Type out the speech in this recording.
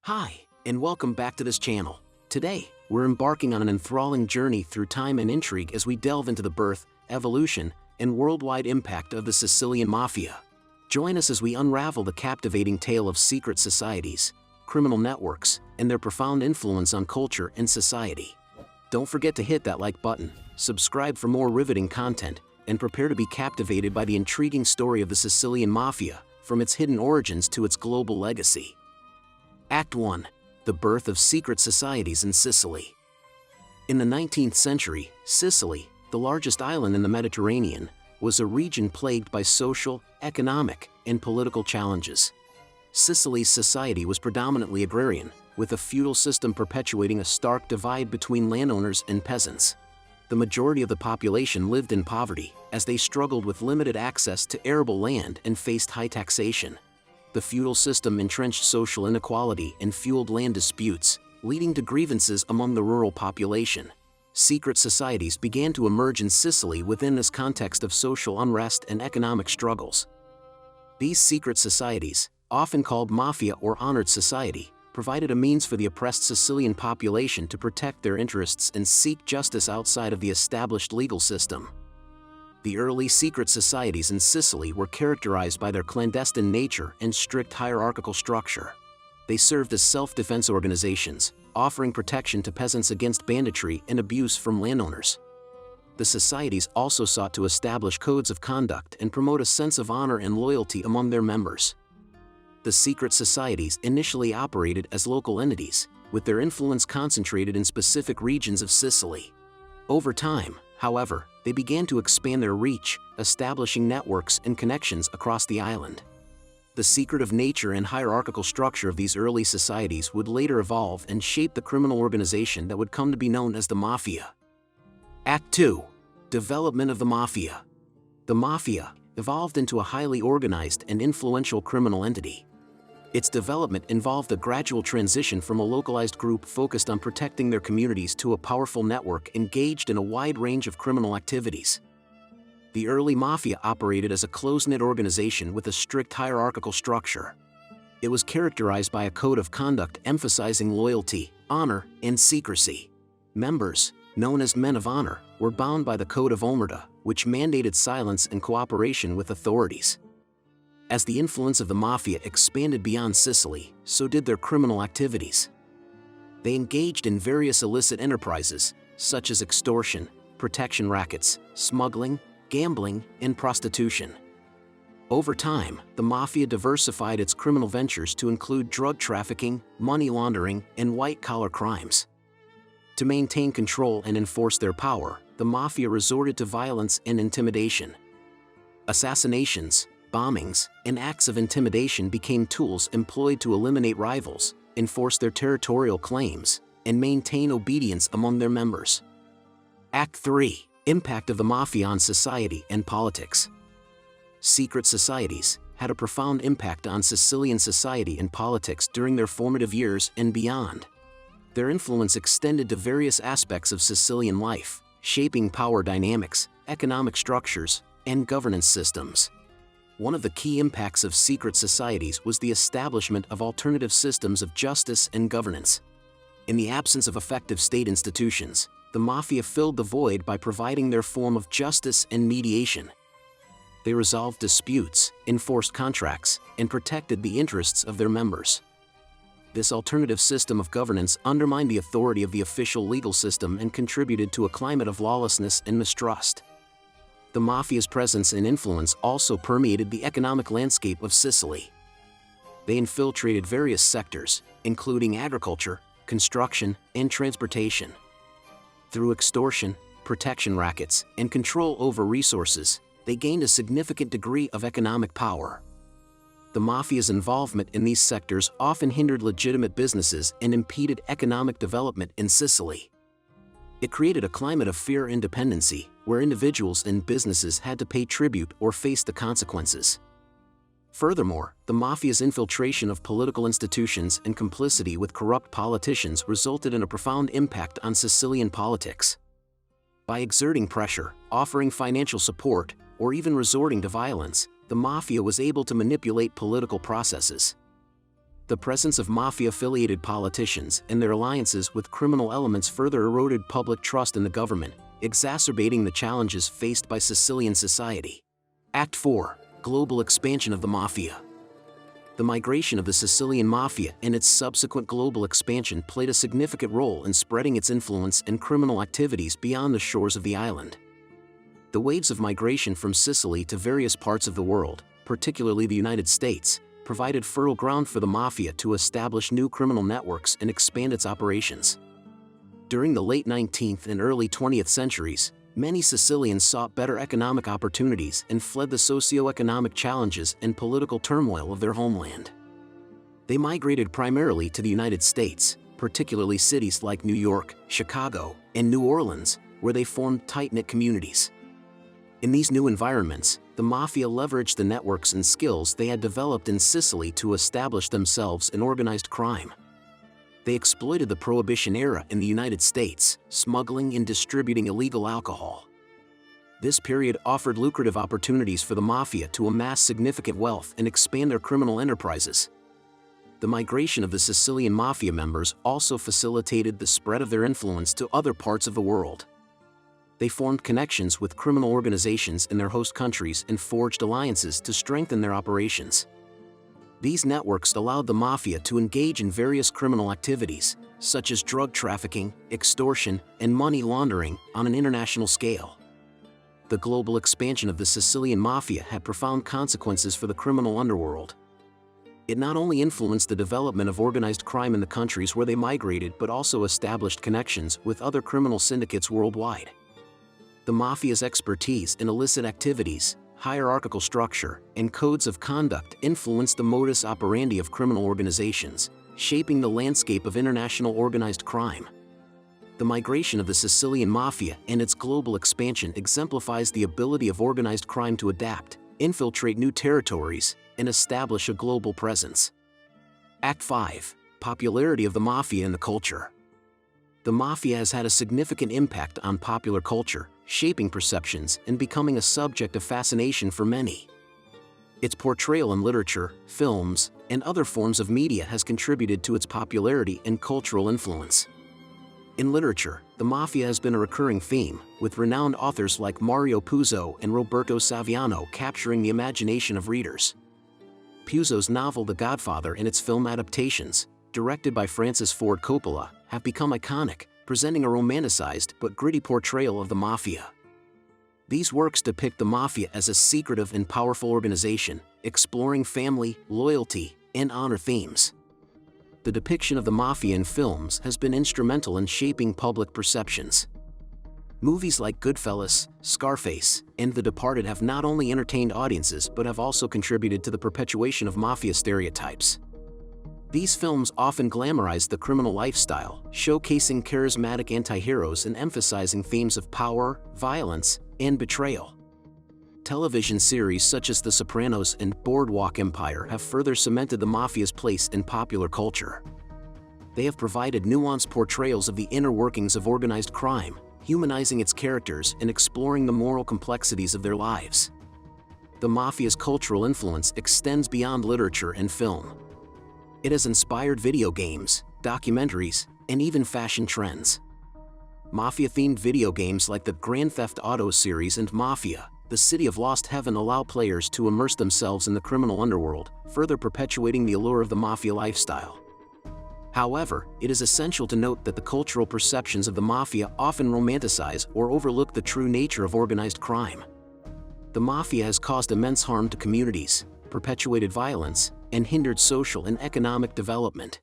Hi, and welcome back to this channel. Today, we're embarking on an enthralling journey through time and intrigue as we delve into the birth, evolution, and worldwide impact of the Sicilian Mafia. Join us as we unravel the captivating tale of secret societies, criminal networks, and their profound influence on culture and society. Don't forget to hit that like button, subscribe for more riveting content, and prepare to be captivated by the intriguing story of the Sicilian Mafia, from its hidden origins to its global legacy. Act 1. The birth of secret societies in Sicily. In the 19th century, Sicily, the largest island in the Mediterranean, was a region plagued by social, economic, and political challenges. Sicily's society was predominantly agrarian, with a feudal system perpetuating a stark divide between landowners and peasants. The majority of the population lived in poverty, as they struggled with limited access to arable land and faced high taxation. The feudal system entrenched social inequality and fueled land disputes, leading to grievances among the rural population. Secret societies began to emerge in Sicily within this context of social unrest and economic struggles. These secret societies, often called mafia or honored society, provided a means for the oppressed Sicilian population to protect their interests and seek justice outside of the established legal system. The early secret societies in Sicily were characterized by their clandestine nature and strict hierarchical structure. They served as self-defense organizations, offering protection to peasants against banditry and abuse from landowners. The societies also sought to establish codes of conduct and promote a sense of honor and loyalty among their members. The secret societies initially operated as local entities, with their influence concentrated in specific regions of Sicily. Over time, however, they began to expand their reach, establishing networks and connections across the island. The secretive nature and hierarchical structure of these early societies would later evolve and shape the criminal organization that would come to be known as the Mafia. Act 2. Development of the Mafia. The Mafia evolved into a highly organized and influential criminal entity. Its development involved a gradual transition from a localized group focused on protecting their communities to a powerful network engaged in a wide range of criminal activities. The early mafia operated as a close-knit organization with a strict hierarchical structure. It was characterized by a code of conduct emphasizing loyalty, honor, and secrecy. Members, known as men of honor, were bound by the Code of Omerta, which mandated silence and cooperation with authorities. As the influence of the mafia expanded beyond Sicily, so did their criminal activities. They engaged in various illicit enterprises, such as extortion, protection rackets, smuggling, gambling, and prostitution. Over time, the mafia diversified its criminal ventures to include drug trafficking, money laundering, and white-collar crimes. To maintain control and enforce their power, the mafia resorted to violence and intimidation. Assassinations, bombings, and acts of intimidation became tools employed to eliminate rivals, enforce their territorial claims, and maintain obedience among their members. Act 3. Impact of the Mafia on society and politics. Secret societies had a profound impact on Sicilian society and politics during their formative years and beyond. Their influence extended to various aspects of Sicilian life, shaping power dynamics, economic structures, and governance systems. One of the key impacts of secret societies was the establishment of alternative systems of justice and governance. In the absence of effective state institutions, the mafia filled the void by providing their form of justice and mediation. They resolved disputes, enforced contracts, and protected the interests of their members. This alternative system of governance undermined the authority of the official legal system and contributed to a climate of lawlessness and mistrust. The mafia's presence and influence also permeated the economic landscape of Sicily. They infiltrated various sectors, including agriculture, construction, and transportation. Through extortion, protection rackets, and control over resources, they gained a significant degree of economic power. The mafia's involvement in these sectors often hindered legitimate businesses and impeded economic development in Sicily. It created a climate of fear and dependency, where individuals and businesses had to pay tribute or face the consequences. Furthermore, the mafia's infiltration of political institutions and complicity with corrupt politicians resulted in a profound impact on Sicilian politics. By exerting pressure, offering financial support, or even resorting to violence, the mafia was able to manipulate political processes. The presence of mafia-affiliated politicians and their alliances with criminal elements further eroded public trust in the government, exacerbating the challenges faced by Sicilian society. Act 4. Global expansion of the Mafia. The migration of the Sicilian Mafia and its subsequent global expansion played a significant role in spreading its influence and criminal activities beyond the shores of the island. The waves of migration from Sicily to various parts of the world, particularly the United States, provided fertile ground for the Mafia to establish new criminal networks and expand its operations. During the late 19th and early 20th centuries, many Sicilians sought better economic opportunities and fled the socio-economic challenges and political turmoil of their homeland. They migrated primarily to the United States, particularly cities like New York, Chicago, and New Orleans, where they formed tight-knit communities. In these new environments, the Mafia leveraged the networks and skills they had developed in Sicily to establish themselves in organized crime. They exploited the Prohibition era in the United States, smuggling and distributing illegal alcohol. This period offered lucrative opportunities for the Mafia to amass significant wealth and expand their criminal enterprises. The migration of the Sicilian Mafia members also facilitated the spread of their influence to other parts of the world. They formed connections with criminal organizations in their host countries and forged alliances to strengthen their operations. These networks allowed the Mafia to engage in various criminal activities, such as drug trafficking, extortion, and money laundering, on an international scale. The global expansion of the Sicilian Mafia had profound consequences for the criminal underworld. It not only influenced the development of organized crime in the countries where they migrated but also established connections with other criminal syndicates worldwide. The Mafia's expertise in illicit activities, hierarchical structure, and codes of conduct influenced the modus operandi of criminal organizations, shaping the landscape of international organized crime. The migration of the Sicilian Mafia and its global expansion exemplifies the ability of organized crime to adapt, infiltrate new territories, and establish a global presence. Act 5. Popularity of the Mafia in the culture. The Mafia has had a significant impact on popular culture, shaping perceptions and becoming a subject of fascination for many. Its portrayal in literature, films, and other forms of media has contributed to its popularity and cultural influence. In literature, the Mafia has been a recurring theme, with renowned authors like Mario Puzo and Roberto Saviano capturing the imagination of readers. Puzo's novel The Godfather and its film adaptations, directed by Francis Ford Coppola, have become iconic, presenting a romanticized but gritty portrayal of the Mafia. These works depict the Mafia as a secretive and powerful organization, exploring family, loyalty, and honor themes. The depiction of the Mafia in films has been instrumental in shaping public perceptions. Movies like Goodfellas, Scarface, and The Departed have not only entertained audiences but have also contributed to the perpetuation of Mafia stereotypes. These films often glamorize the criminal lifestyle, showcasing charismatic anti-heroes and emphasizing themes of power, violence, and betrayal. Television series such as The Sopranos and Boardwalk Empire have further cemented the Mafia's place in popular culture. They have provided nuanced portrayals of the inner workings of organized crime, humanizing its characters and exploring the moral complexities of their lives. The Mafia's cultural influence extends beyond literature and film. It has inspired video games, documentaries, and even fashion trends. Mafia-themed video games like the Grand Theft Auto series and Mafia: The City of Lost Heaven allow players to immerse themselves in the criminal underworld, further perpetuating the allure of the Mafia lifestyle. However, it is essential to note that the cultural perceptions of the Mafia often romanticize or overlook the true nature of organized crime. The Mafia has caused immense harm to communities, perpetuated violence, and hindered social and economic development.